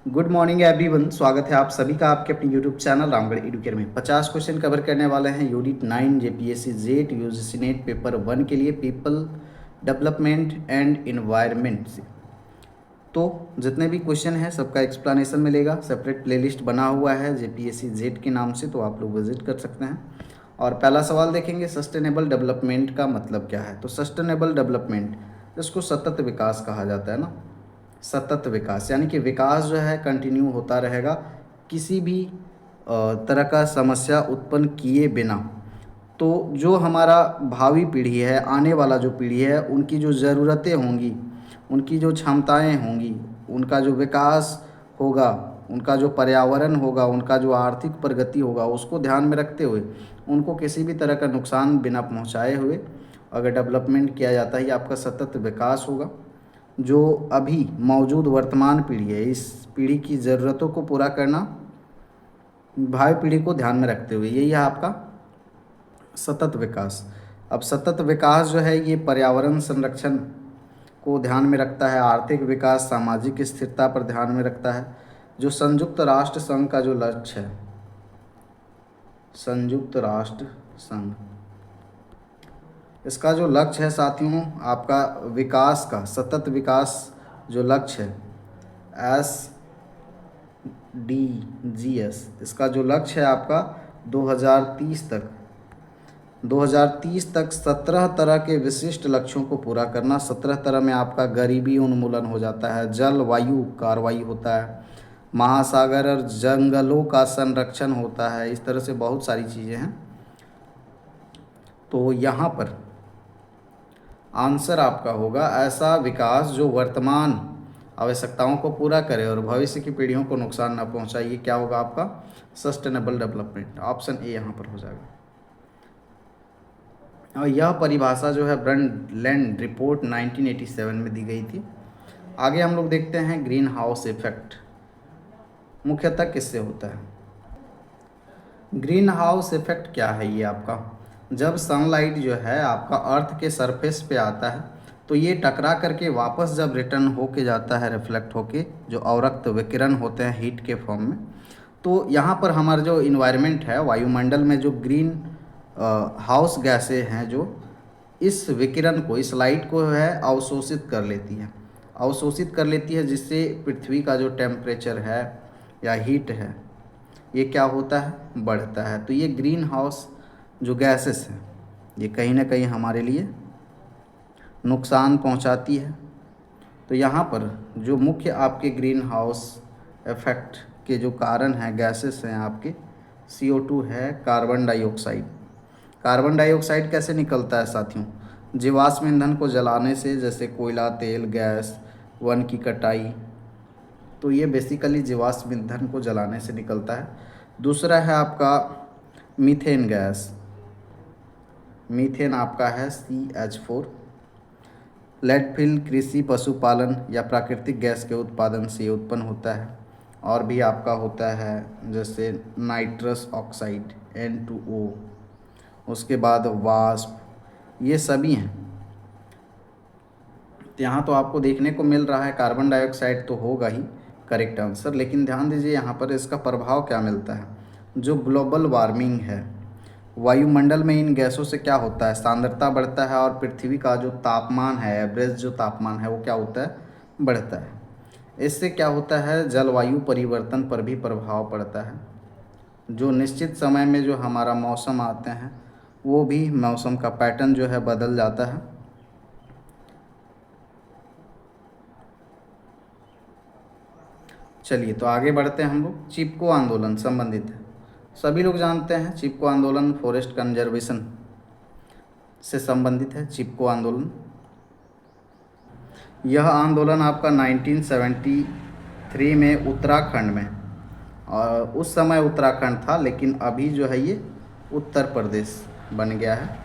Good morning everyone. स्वागत है आप सभी का आपके अपने यूट्यूब चैनल रामगढ़ एडुकेयर में। 50 क्वेश्चन कवर करने वाले हैं unit 9 JPSC jet UGC net paper 1 के लिए पीपल डेवलपमेंट एंड इन्वायरमेंट से। तो जितने भी क्वेश्चन हैं सबका एक्सप्लेनेशन मिलेगा, सेपरेट प्लेलिस्ट बना हुआ है जेपीएससी जेट के नाम से, तो आप लोग विजिट कर सकते हैं। और पहला सवाल देखेंगे, सस्टेनेबल डेवलपमेंट का मतलब क्या है। तो सस्टेनेबल डेवलपमेंट, जिसको सतत विकास कहा जाता है ना, सतत विकास यानी कि विकास जो है कंटिन्यू होता रहेगा, किसी भी तरह का समस्या उत्पन्न किए बिना। तो जो हमारा भावी पीढ़ी है, आने वाला जो पीढ़ी है, उनकी जो ज़रूरतें होंगी, उनकी जो क्षमताएं होंगी, उनका जो विकास होगा, उनका जो पर्यावरण होगा, उनका जो आर्थिक प्रगति होगा, उसको ध्यान में रखते हुए उनको किसी भी तरह का नुकसान बिना पहुंचाए हुए अगर डेवलपमेंट किया जाता है, ये आपका सतत विकास होगा। जो अभी मौजूद वर्तमान पीढ़ी है, इस पीढ़ी की ज़रूरतों को पूरा करना भावी पीढ़ी को ध्यान में रखते हुए, यही है आपका सतत विकास। अब सतत विकास जो है ये पर्यावरण संरक्षण को ध्यान में रखता है, आर्थिक विकास, सामाजिक स्थिरता पर ध्यान में रखता है। जो संयुक्त राष्ट्र संघ का जो लक्ष्य है, संयुक्त राष्ट्र संघ, इसका जो लक्ष्य है साथियों, आपका विकास का सतत विकास जो लक्ष्य है, SDGs, इसका जो लक्ष्य है आपका 2030 तक, 2030 तक 17 तरह के विशिष्ट लक्ष्यों को पूरा करना। 17 तरह में आपका गरीबी उन्मूलन हो जाता है, जल वायु कार्रवाई होता है, महासागर और जंगलों का संरक्षण होता है, इस तरह से बहुत सारी चीज़ें हैं। तो यहाँ पर आंसर आपका होगा ऐसा विकास जो वर्तमान आवश्यकताओं को पूरा करे और भविष्य की पीढ़ियों को नुकसान न पहुंचाए, ये क्या होगा आपका सस्टेनेबल डेवलपमेंट। ऑप्शन ए यहाँ पर हो जाएगा। और यह परिभाषा जो है ब्रंडलैंड रिपोर्ट 1987 में दी गई थी। आगे हम लोग देखते हैं ग्रीन हाउस इफेक्ट मुख्यतः किससे होता है। ग्रीन हाउस इफेक्ट क्या है ये आपका, जब सनलाइट जो है आपका अर्थ के सरफेस पे आता है, तो ये टकरा करके वापस जब रिटर्न होके जाता है, रिफ्लेक्ट होके, जो अवरक्त विकिरण होते हैं हीट के फॉर्म में, तो यहाँ पर हमारा जो इन्वायरमेंट है, वायुमंडल में जो ग्रीन हाउस गैसें हैं, जो इस विकिरण को, इस लाइट को है अवशोषित कर लेती है, अवशोषित कर लेती है, जिससे पृथ्वी का जो टेम्परेचर है या हीट है, ये क्या होता है, बढ़ता है। तो ये ग्रीन हाउस जो गैसेस हैं, ये कहीं ना कहीं हमारे लिए नुकसान पहुंचाती है। तो यहाँ पर जो मुख्य आपके ग्रीन हाउस इफेक्ट के जो कारण हैं, गैसेस हैं आपके, CO2 है, कार्बन डाइऑक्साइड। कार्बन डाइऑक्साइड कैसे निकलता है साथियों, जीवाश्म ईंधन को जलाने से, जैसे कोयला, तेल, गैस, वन की कटाई, तो ये बेसिकली जीवाश्म ईंधन को जलाने से निकलता है। दूसरा है आपका मीथेन गैस, मीथेन आपका है CH4। लैंडफिल कृषि, पशुपालन या प्राकृतिक गैस के उत्पादन से उत्पन्न होता है। और भी आपका होता है जैसे नाइट्रस ऑक्साइड N2O, उसके बाद वाष्प, ये सभी हैं। तो यहाँ तो आपको देखने को मिल रहा है कार्बन डाइऑक्साइड तो होगा ही करेक्ट आंसर, लेकिन ध्यान दीजिए यहाँ पर इसका प्रभाव क्या मिलता है। जो ग्लोबल वार्मिंग है, वायुमंडल में इन गैसों से क्या होता है, सांद्रता बढ़ता है और पृथ्वी का जो तापमान है, एवरेज जो तापमान है, वो क्या होता है, बढ़ता है। इससे क्या होता है, जलवायु परिवर्तन पर भी प्रभाव पड़ता है। जो निश्चित समय में जो हमारा मौसम आते हैं, वो भी मौसम का पैटर्न जो है बदल जाता है। चलिए तो आगे बढ़ते हैं हम लोग। चिपको आंदोलन संबंधित है, सभी लोग जानते हैं चिपको आंदोलन फॉरेस्ट कंजर्वेशन से संबंधित है। चिपको आंदोलन, यह आंदोलन आपका 1973 में उत्तराखंड में, और उस समय उत्तराखंड था, लेकिन अभी जो है ये उत्तर प्रदेश बन गया है।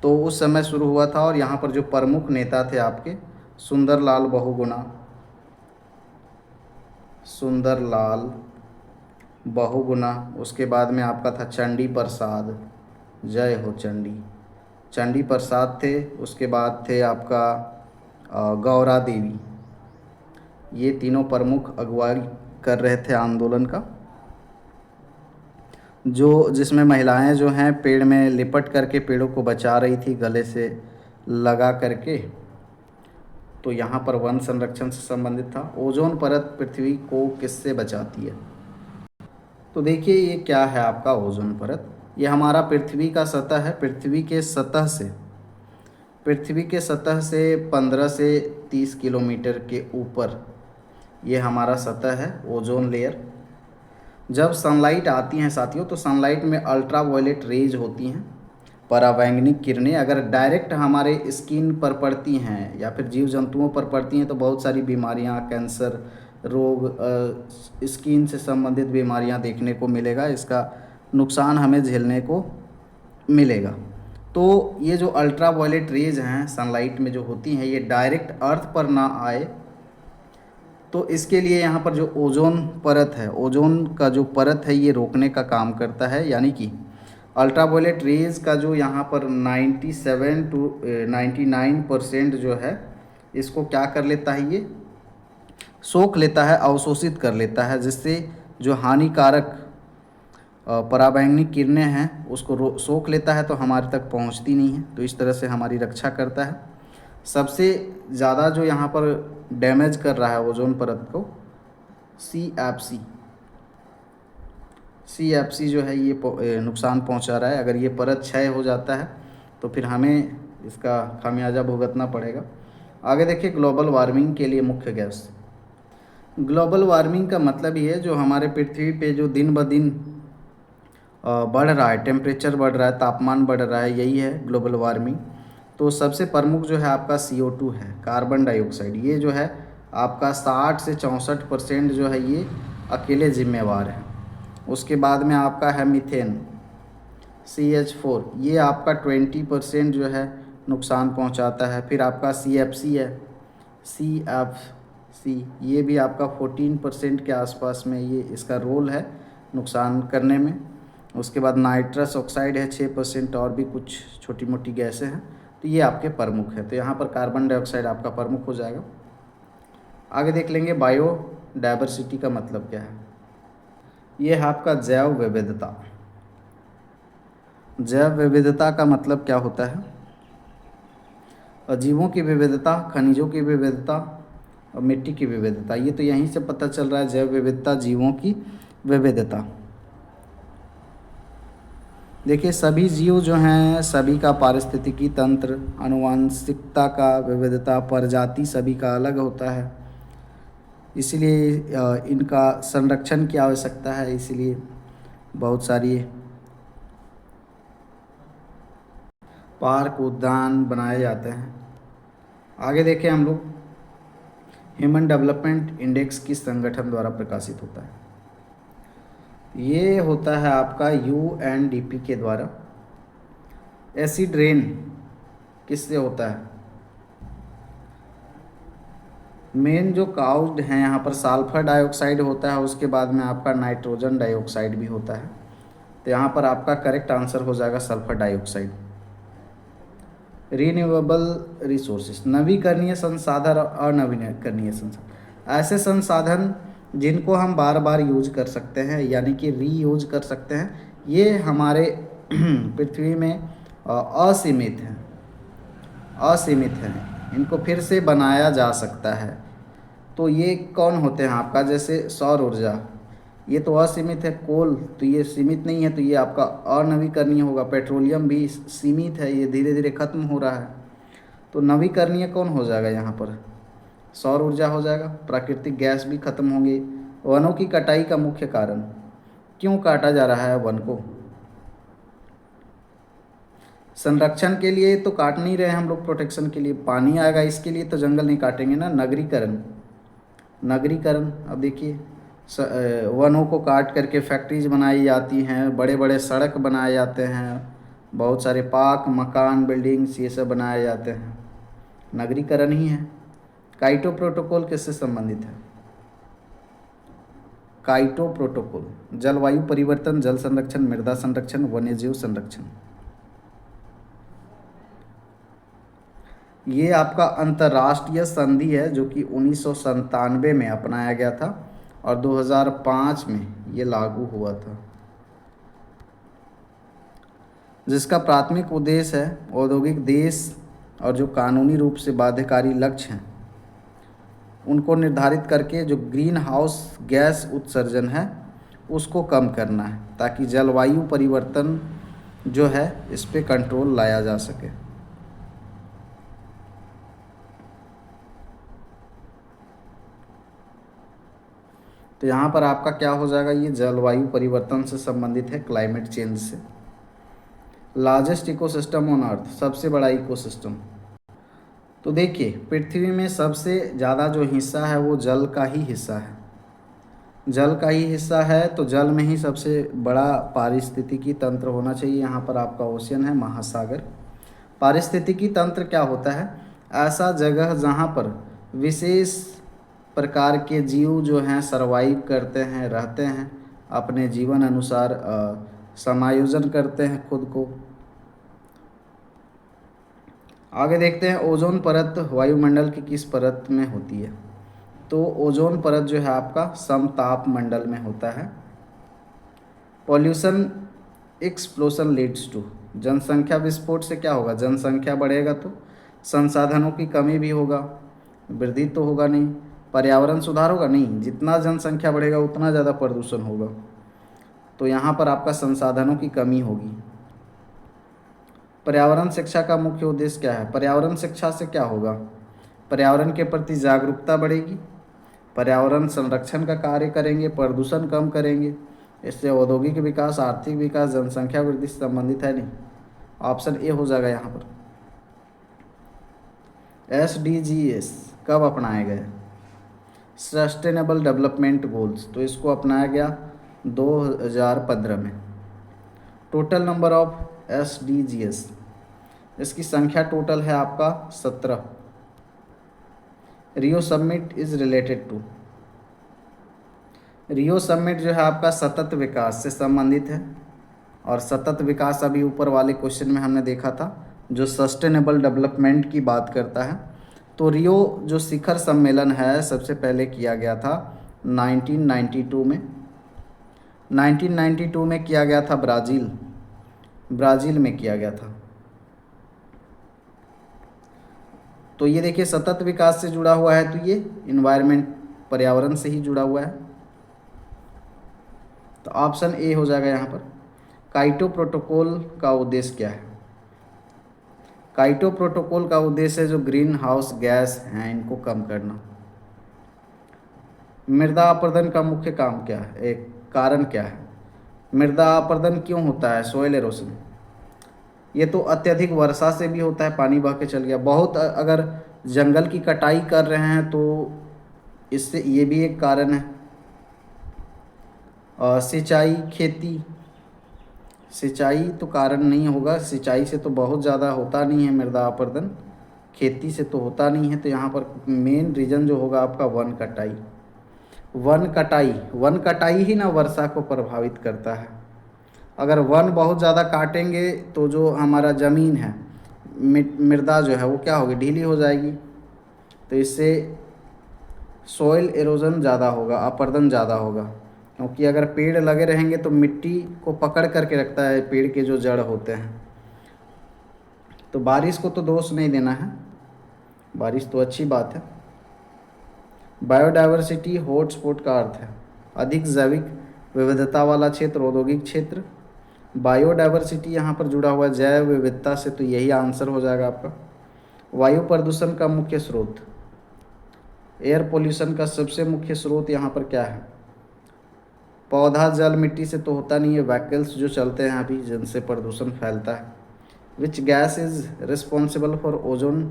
तो उस समय शुरू हुआ था, और यहाँ पर जो प्रमुख नेता थे आपके सुंदरलाल बहुगुणा, सुंदरलाल बहुगुणा, उसके बाद में आपका था चंडी प्रसाद, जय हो चंडी, चंडी प्रसाद थे। उसके बाद थे आपका गौरा देवी, ये तीनों प्रमुख अगुवाई कर रहे थे आंदोलन का, जो जिसमें महिलाएं जो हैं पेड़ में लिपट करके पेड़ों को बचा रही थी गले से लगा करके। तो यहाँ पर वन संरक्षण से संबंधित था। ओजोन परत पृथ्वी को किससे बचाती है? तो देखिए ये क्या है आपका ओजोन परत। ये हमारा पृथ्वी का सतह है। पृथ्वी के सतह से 15 से 30 किलोमीटर के ऊपर ये हमारा सतह है, ओजोन लेयर। जब सनलाइट आती हैं साथियों, तो सनलाइट में अल्ट्रा वायलेट रेज होती हैं, परावैंगनिक किरणें अगर डायरेक्ट हमारे स्किन पर पड़ती हैं या फिर जीव जंतुओं पर पड़ती हैं तो बहुत सारी बीमारियां, कैंसर रोग, स्किन से संबंधित बीमारियां देखने को मिलेगा। इसका नुकसान हमें झेलने को मिलेगा। तो ये जो अल्ट्रा वायलेट रेज हैं सनलाइट में जो होती हैं, ये डायरेक्ट अर्थ पर ना आए, तो इसके लिए यहाँ पर जो ओजोन परत है, ओजोन का जो परत है ये रोकने का काम करता है। यानी कि अल्ट्रावायलेट रेज का जो यहाँ पर 97 to 99% जो है, इसको क्या कर लेता है, ये सोख लेता है, अवशोषित कर लेता है, जिससे जो हानिकारक पराबैंगनी किरणें हैं उसको सोख लेता है, तो हमारे तक पहुंचती नहीं है। तो इस तरह से हमारी रक्षा करता है। सबसे ज़्यादा जो यहाँ पर डैमेज कर रहा है ओजोन परत को, CFC जो है ये नुकसान पहुँचा रहा है। अगर ये परत क्षय हो जाता है तो फिर हमें इसका खामियाजा भुगतना पड़ेगा। आगे देखिए, ग्लोबल वार्मिंग के लिए मुख्य गैस। ग्लोबल वार्मिंग का मतलब ये है जो हमारे पृथ्वी पे जो दिन ब दिन बढ़ रहा है, टेम्परेचर बढ़ रहा है, तापमान बढ़ रहा है, यही है ग्लोबल वार्मिंग। तो सबसे प्रमुख जो है आपका CO2 है, कार्बन डाइऑक्साइड। ये जो है आपका 60 से 64% जो है ये अकेले जिम्मेवार है। उसके बाद में आपका है मीथेन, CH4, ये आपका 20% जो है नुकसान पहुंचाता है। फिर आपका CFC है, CFC, ये भी आपका 14% के आसपास में ये इसका रोल है नुकसान करने में। उसके बाद नाइट्रस ऑक्साइड है 6%, और भी कुछ छोटी मोटी गैसें हैं। तो ये आपके प्रमुख है। तो यहाँ पर कार्बन डाइऑक्साइड आपका प्रमुख हो जाएगा। आगे देख लेंगे बायोडायवर्सिटी का मतलब क्या है। ये है आपका जैव विविधता। जैव विविधता का मतलब क्या होता है? जीवों की विविधता, खनिजों की विविधता और मिट्टी की विविधता। ये तो यहीं से पता चल रहा है, जैव विविधता, जीवों की विविधता। देखिए सभी जीव जो हैं, सभी का पारिस्थितिकी तंत्र, आनुवंशिकता का विविधता, प्रजाति सभी का अलग होता है, इसलिए इनका संरक्षण की आवश्यकता है। इसलिए बहुत सारी पार्क, उद्यान बनाए जाते हैं। आगे देखें हम लोग, ह्यूमन डेवलपमेंट इंडेक्स किस संगठन द्वारा प्रकाशित होता है? ये होता है आपका UNDP के द्वारा। एसिड रेन किससे होता है? मेन जो काउज हैं यहाँ पर सल्फर डाइऑक्साइड होता है, उसके बाद में आपका नाइट्रोजन डाइऑक्साइड भी होता है। तो यहाँ पर आपका करेक्ट आंसर हो जाएगा सल्फर डाइऑक्साइड। रिन्यूएबल रिसोर्सेस, नवीकरणीय संसाधन और अनवीकरणीय संसाधन, ऐसे संसाधन जिनको हम बार बार यूज कर सकते हैं, यानी कि रीयूज कर सकते हैं, ये हमारे पृथ्वी में असीमित हैं, इनको फिर से बनाया जा सकता है। तो ये कौन होते हैं आपका? जैसे सौर ऊर्जा, ये तो असीमित है। कोल तो ये सीमित नहीं है, तो ये आपका अनवीकरणीय होगा। पेट्रोलियम भी सीमित है, ये धीरे धीरे खत्म हो रहा है। तो नवीकरणीय कौन हो जाएगा यहाँ पर? सौर ऊर्जा हो जाएगा। प्राकृतिक गैस भी खत्म होंगे। वनों की कटाई का मुख्य कारण, क्यों काटा जा रहा है वन को? संरक्षण के लिए तो काट नहीं रहे हम लोग, प्रोटेक्शन के लिए, पानी आएगा इसके लिए तो जंगल नहीं काटेंगे ना। नगरीकरण, अब देखिए वनों को काट करके फैक्ट्रीज बनाई जाती हैं, बड़े बड़े सड़क बनाए जाते हैं, बहुत सारे पार्क, मकान, बिल्डिंग्स, ये सब बनाए जाते हैं, नगरीकरण ही है। काइटो प्रोटोकॉल किससे संबंधित है? काइटो प्रोटोकॉल, जलवायु परिवर्तन, जल संरक्षण, मृदा संरक्षण, वन्यजीव संरक्षण। ये आपका अंतर्राष्ट्रीय संधि है जो कि 1997 में अपनाया गया था और 2005 में ये लागू हुआ था, जिसका प्राथमिक उद्देश्य है औद्योगिक देश और जो कानूनी रूप से बाध्यकारी लक्ष्य हैं उनको निर्धारित करके जो ग्रीन हाउस गैस उत्सर्जन है उसको कम करना है, ताकि जलवायु परिवर्तन जो है इस पे कंट्रोल लाया जा सके। तो यहाँ पर आपका क्या हो जाएगा, ये जलवायु परिवर्तन से संबंधित है, क्लाइमेट चेंज से। लार्जेस्ट इकोसिस्टम ऑन अर्थ, सबसे बड़ा इकोसिस्टम। तो देखिए पृथ्वी में सबसे ज़्यादा जो हिस्सा है वो जल का ही हिस्सा है, जल का ही हिस्सा है। तो जल में ही सबसे बड़ा पारिस्थितिकी तंत्र होना चाहिए। यहाँ पर आपका ओशियन है, महासागर। पारिस्थितिकी तंत्र क्या होता है, ऐसा जगह जहाँ पर विशेष प्रकार के जीव जो हैं सरवाइव करते हैं, रहते हैं, अपने जीवन अनुसार समायोजन करते हैं खुद को। आगे देखते हैं ओजोन परत वायुमंडल की किस परत में होती है। तो ओजोन परत जो है आपका समताप मंडल में होता है। पॉल्यूशन एक्सप्लोशन लीड्स टू, जनसंख्या विस्फोट से क्या होगा, जनसंख्या बढ़ेगा तो संसाधनों की कमी भी होगा, वृद्धि तो होगा नहीं। पर्यावरण सुधार होगा नहीं, जितना जनसंख्या बढ़ेगा उतना ज़्यादा प्रदूषण होगा। तो यहाँ पर आपका संसाधनों की कमी होगी। पर्यावरण शिक्षा का मुख्य उद्देश्य क्या है, पर्यावरण शिक्षा से क्या होगा, पर्यावरण के प्रति जागरूकता बढ़ेगी, पर्यावरण संरक्षण का कार्य करेंगे, प्रदूषण कम करेंगे। इससे औद्योगिक विकास, आर्थिक विकास, जनसंख्या वृद्धि से संबंधित है नहीं। ऑप्शन ए हो जाएगा यहाँ पर। SDGs कब अपनाए गए, सस्टेनेबल डेवलपमेंट गोल्स, तो इसको अपनाया गया 2015 में। टोटल नंबर ऑफ SDGs, इसकी संख्या टोटल है आपका 17। Rio summit is related to, Rio summit जो है आपका सतत विकास से संबंधित है। और सतत विकास अभी ऊपर वाले क्वेश्चन में हमने देखा था जो सस्टेनेबल डेवलपमेंट की बात करता है। तो रियो जो शिखर सम्मेलन है सबसे पहले किया गया था 1992 में। 1992 में किया गया था ब्राज़ील में किया गया था। तो ये देखिए सतत विकास से जुड़ा हुआ है, तो ये इन्वायरमेंट पर्यावरण से ही जुड़ा हुआ है। तो ऑप्शन ए हो जाएगा यहाँ पर। काइटो प्रोटोकॉल का उद्देश्य क्या है, काइटो प्रोटोकॉल का उद्देश्य है जो ग्रीन हाउस गैस हैं इनको कम करना। मृदा अपरदन का मुख्य काम क्या है, एक कारण क्या है, मृदा अपरदन क्यों होता है, सोइल एरोशन। ये तो अत्यधिक वर्षा से भी होता है, पानी बह के चल गया। बहुत अगर जंगल की कटाई कर रहे हैं तो इससे ये भी एक कारण है। सिंचाई, खेती, सिंचाई तो कारण नहीं होगा, सिंचाई से तो बहुत ज़्यादा होता नहीं है मृदा अपरदन, खेती से तो होता नहीं है। तो यहाँ पर मेन रीज़न जो होगा आपका वन कटाई। वन कटाई ही ना वर्षा को प्रभावित करता है। अगर वन बहुत ज़्यादा काटेंगे तो जो हमारा ज़मीन है, मृदा जो है वो क्या होगी, ढीली हो जाएगी। तो इससे सॉइल एरोजन ज़्यादा होगा, अपरदन ज़्यादा होगा। क्योंकि अगर पेड़ लगे रहेंगे तो मिट्टी को पकड़ करके रखता है पेड़ के जो जड़ होते हैं। तो बारिश को तो दोष नहीं देना है, बारिश तो अच्छी बात है। बायोडाइवर्सिटी हॉटस्पॉट का अर्थ है अधिक जैविक विविधता वाला क्षेत्र, औद्योगिक क्षेत्र। बायोडाइवर्सिटी यहाँ पर जुड़ा हुआ है जैव विविधता से, तो यही आंसर हो जाएगा आपका। वायु प्रदूषण का मुख्य स्रोत, एयर पोल्यूशन का सबसे मुख्य स्रोत यहाँ पर क्या है, पौधा, जल, मिट्टी से तो होता नहीं है, व्हीकल्स जो चलते हैं अभी जिनसे प्रदूषण फैलता है। Which gas is responsible for ozone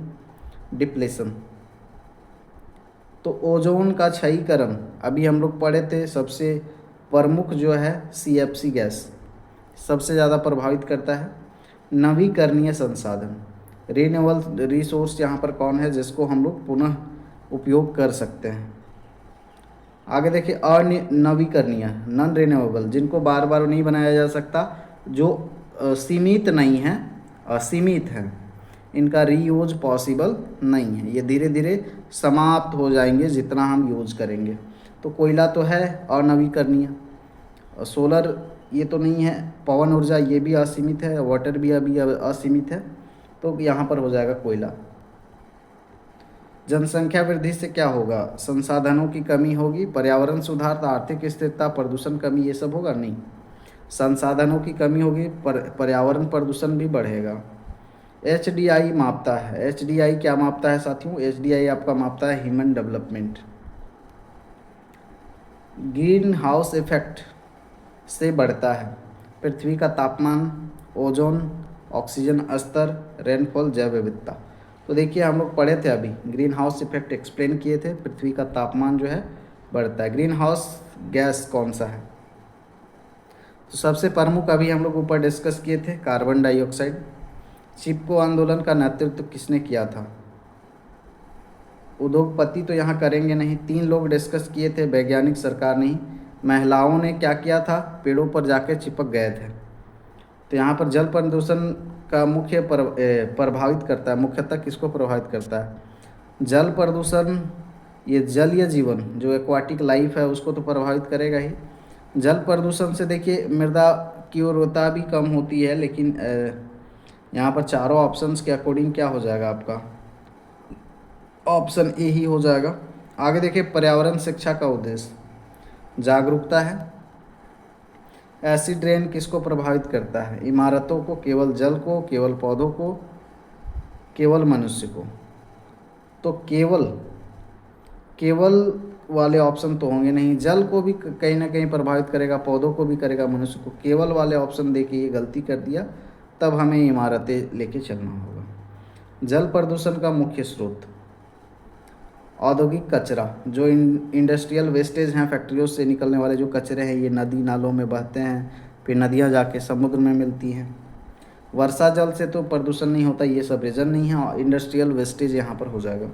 depletion, तो ओजोन का क्षयीकरण अभी हम लोग पढ़े थे, सबसे प्रमुख जो है CFC गैस सबसे ज़्यादा प्रभावित करता है। नवीकरणीय संसाधन, रिन्यूएबल रिसोर्स यहाँ पर कौन है जिसको हम लोग पुनः उपयोग कर सकते हैं। आगे देखिए अनवीकरणीय, नॉन रिन्यूएबल, जिनको बार बार नहीं बनाया जा सकता, जो सीमित नहीं है, असीमित है। इनका रीयूज पॉसिबल नहीं है, ये धीरे धीरे समाप्त हो जाएंगे जितना हम यूज करेंगे। तो कोयला तो है अनवीकरणीय, और सोलर ये तो नहीं है, पवन ऊर्जा ये भी असीमित है, वाटर भी अभी असीमित है, तो यहाँ पर हो जाएगा कोयला। जनसंख्या वृद्धि से क्या होगा? संसाधनों की कमी होगी, पर्यावरण सुधार, आर्थिक स्थिरता, प्रदूषण कमी, ये सब होगा नहीं। संसाधनों की कमी होगी, पर्यावरण प्रदूषण भी बढ़ेगा। HDI मापता है, HDI क्या मापता है साथियों? HDI आपका मापता है human development. Green house effect से बढ़ता है पृथ्वी का तापमान, ओजोन, ऑक्सीजन स्तर, रेनफॉल, जैव विविधता। तो देखिए हम लोग पढ़े थे अभी, ग्रीन हाउस इफेक्ट एक्सप्लेन किए थे, पृथ्वी का तापमान जो है बढ़ता है। ग्रीन हाउस गैस कौन सा है? तो सबसे प्रमुख अभी हम लोग ऊपर डिस्कस किए थे, कार्बन डाइऑक्साइड। चिपको आंदोलन का नेतृत्व किसने किया था? उद्योगपति तो यहाँ करेंगे नहीं, 3 लोग डिस्कस किए थे, वैज्ञानिक, सरकार नहीं। महिलाओं ने क्या किया था? पेड़ों पर जाके चिपक गए थे। तो यहाँ पर जल प्रदूषण का मुख्य प्रभावित करता है, मुख्यतः किसको प्रभावित करता है? जल प्रदूषण, ये जलीय जीवन जो एक्वाटिक लाइफ है उसको तो प्रभावित करेगा ही। जल प्रदूषण से देखिए मृदा की उर्वरता भी कम होती है, लेकिन यहाँ पर चारों ऑप्शंस के अकॉर्डिंग क्या हो जाएगा आपका? ऑप्शन ए ही हो जाएगा। आगे देखिए, पर्यावरण शिक्षा का उद्देश्य जागरूकता है। एसिड रेन किसको प्रभावित करता है? इमारतों को, केवल जल को, केवल पौधों को, केवल मनुष्य को? तो केवल वाले ऑप्शन तो होंगे नहीं, जल को भी कहीं ना कहीं प्रभावित करेगा, पौधों को भी करेगा, मनुष्य को। केवल वाले ऑप्शन देखिए ये गलती कर दिया, तब हमें इमारतें लेके चलना होगा। जल प्रदूषण का मुख्य स्रोत औद्योगिक कचरा, जो इंडस्ट्रियल वेस्टेज हैं, फैक्ट्रियों से निकलने वाले जो कचरे हैं, ये नदी नालों में बहते हैं, फिर नदियाँ जाके समुद्र में मिलती हैं। वर्षा जल से तो प्रदूषण नहीं होता, ये सब रीजन नहीं है, इंडस्ट्रियल वेस्टेज यहाँ पर हो जाएगा।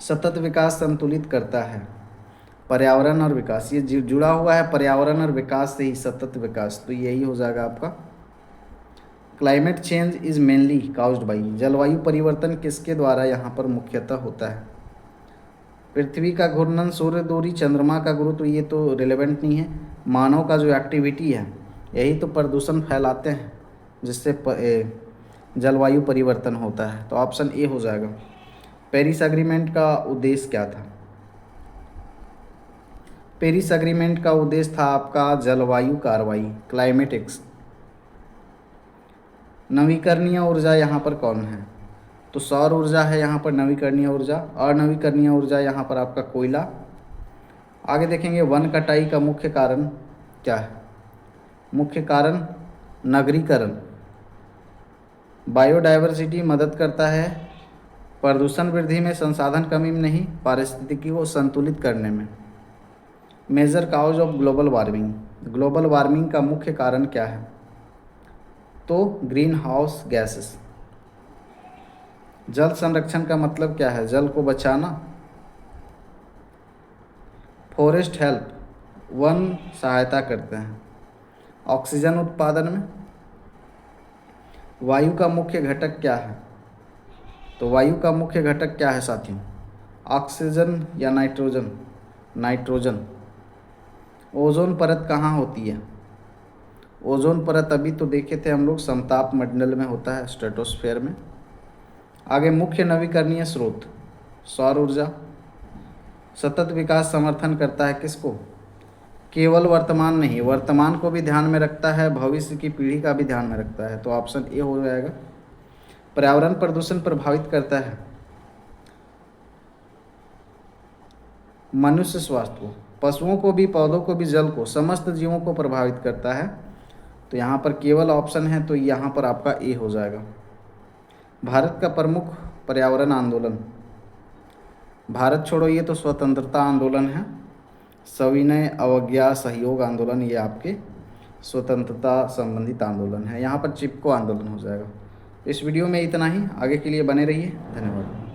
सतत विकास संतुलित करता है पर्यावरण और विकास, ये जुड़ा हुआ है पर्यावरण और विकास से ही, सतत विकास, तो यही हो जाएगा आपका। Climate change is mainly caused by, जलवायु परिवर्तन किसके द्वारा यहाँ पर मुख्यतः होता है? पृथ्वी का घूर्णन, सूर्य दूरी, चंद्रमा का गुरुत्व, ये तो रिलेवेंट नहीं है। मानव का जो एक्टिविटी है यही तो प्रदूषण फैलाते हैं, जिससे जलवायु परिवर्तन होता है, तो ऑप्शन ए हो जाएगा। पेरिस एग्रीमेंट का उद्देश्य क्या था? पेरिस एग्रीमेंट का उद्देश्य था आपका जलवायु कार्रवाई, क्लाइमेटिक्स। नवीकरणीय ऊर्जा यहाँ पर कौन है? तो सौर ऊर्जा है यहाँ पर नवीकरणीय ऊर्जा। अनवीकरणीय ऊर्जा यहाँ पर आपका कोयला। आगे देखेंगे, वन कटाई का मुख्य कारण क्या है? मुख्य कारण नगरीकरण। बायोडायवर्सिटी मदद करता है प्रदूषण वृद्धि में, संसाधन कमी में नहीं, पारिस्थितिकी को संतुलित करने में। Major cause of global warming, global warming का मुख्य कारण क्या है? तो ग्रीन हाउस गैसेस। जल संरक्षण का मतलब क्या है? जल को बचाना। फॉरेस्ट हेल्प, वन सहायता करते हैं ऑक्सीजन उत्पादन में। वायु का मुख्य घटक क्या है? तो वायु का मुख्य घटक क्या है साथियों? ऑक्सीजन या नाइट्रोजन? नाइट्रोजन। ओजोन परत कहाँ होती है? ओजोन परत अभी तो देखे थे हम लोग, समताप मंडल में होता है, स्ट्रेटोस्फेयर में। आगे, मुख्य नवीकरणीय स्रोत सौर ऊर्जा। सतत विकास समर्थन करता है किसको? केवल वर्तमान नहीं, वर्तमान को भी ध्यान में रखता है, भविष्य की पीढ़ी का भी ध्यान में रखता है, तो ऑप्शन ए हो जाएगा। पर्यावरण प्रदूषण प्रभावित करता है मनुष्य स्वास्थ्य को, पशुओं को भी, पौधों को भी, जल को, समस्त जीवों को प्रभावित करता है, तो यहाँ पर केवल ऑप्शन है, तो यहाँ पर आपका ए हो जाएगा। भारत का प्रमुख पर्यावरण आंदोलन, भारत छोड़ो ये तो स्वतंत्रता आंदोलन है, सविनय अवज्ञा सहयोग आंदोलन ये आपके स्वतंत्रता संबंधित आंदोलन है, यहाँ पर चिपको आंदोलन हो जाएगा। इस वीडियो में इतना ही, आगे के लिए बने रहिए, धन्यवाद।